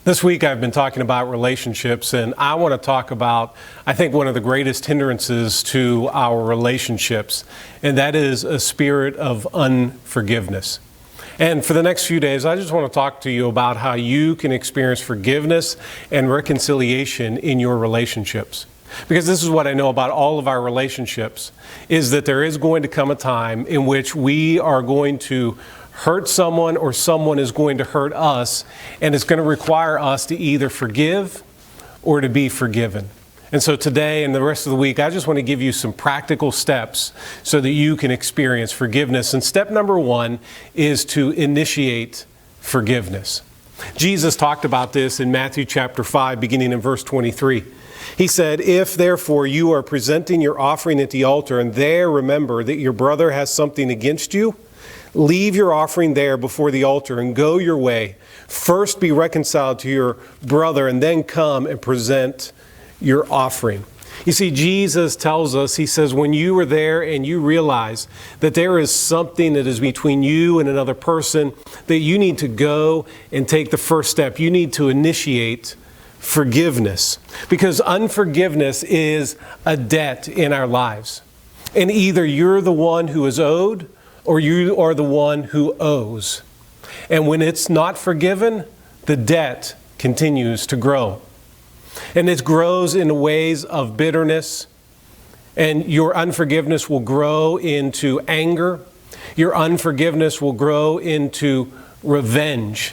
This week I've been talking about relationships, and I want to talk about, I think, one of the greatest hindrances to our relationships, and that is a spirit of unforgiveness. And for the next few days, I just want to talk to you about how you can experience forgiveness and reconciliation in your relationships. Because this is what I know about all of our relationships, is that there is going to come a time in which we are going to hurt someone or someone is going to hurt us, and it's going to require us to either forgive or to be forgiven. And so today and the rest of the week, I just want to give you some practical steps so that you can experience forgiveness. And step number one is to initiate forgiveness. Jesus talked about this in Matthew chapter 5, beginning in verse 23. He said, "If therefore you are presenting your offering at the altar and there remember that your brother has something against you, leave your offering there before the altar and go your way. First be reconciled to your brother and then come and present your offering." You see, Jesus tells us, he says, when you are there and you realize that there is something that is between you and another person, that you need to go and take the first step. You need to initiate forgiveness, because unforgiveness is a debt in our lives. And either you're the one who is owed or you are the one who owes. And when it's not forgiven, the debt continues to grow. And it grows in ways of bitterness, and your unforgiveness will grow into anger. Your unforgiveness will grow into revenge.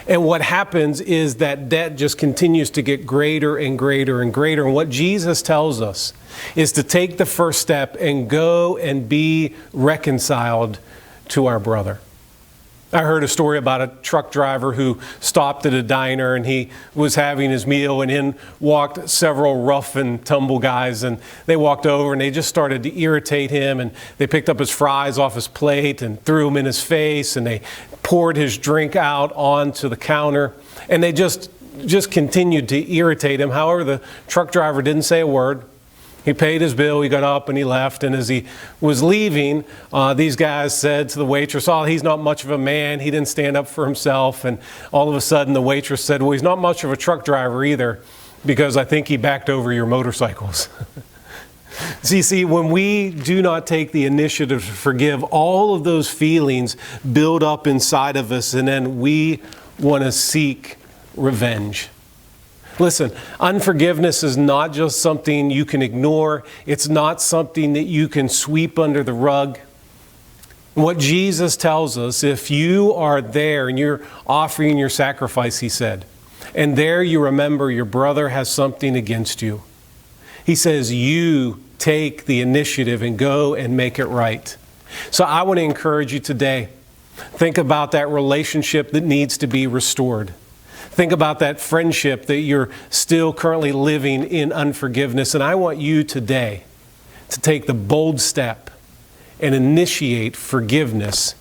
And what happens is that debt just continues to get greater and greater and greater. And what Jesus tells us is to take the first step and go and be reconciled to our brother. I heard a story about a truck driver who stopped at a diner and he was having his meal, and in walked several rough and tumble guys, and they walked over and they just started to irritate him, and they picked up his fries off his plate and threw them in his face, and they poured his drink out onto the counter, and they just continued to irritate him. However, the truck driver didn't say a word. He paid his bill, he got up and he left, and as he was leaving, these guys said to the waitress, "Oh, he's not much of a man, he didn't stand up for himself." And all of a sudden the waitress said, "Well, he's not much of a truck driver either, because I think he backed over your motorcycles." So you see, when we do not take the initiative to forgive, all of those feelings build up inside of us, and then we want to seek revenge. Listen, unforgiveness is not just something you can ignore. It's not something that you can sweep under the rug. What Jesus tells us, if you are there and you're offering your sacrifice, he said, and there you remember your brother has something against you, he says you take the initiative and go and make it right. So I want to encourage you today, think about that relationship that needs to be restored. Think about that friendship that you're still currently living in unforgiveness. And I want you today to take the bold step and initiate forgiveness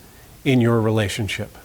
in your relationship.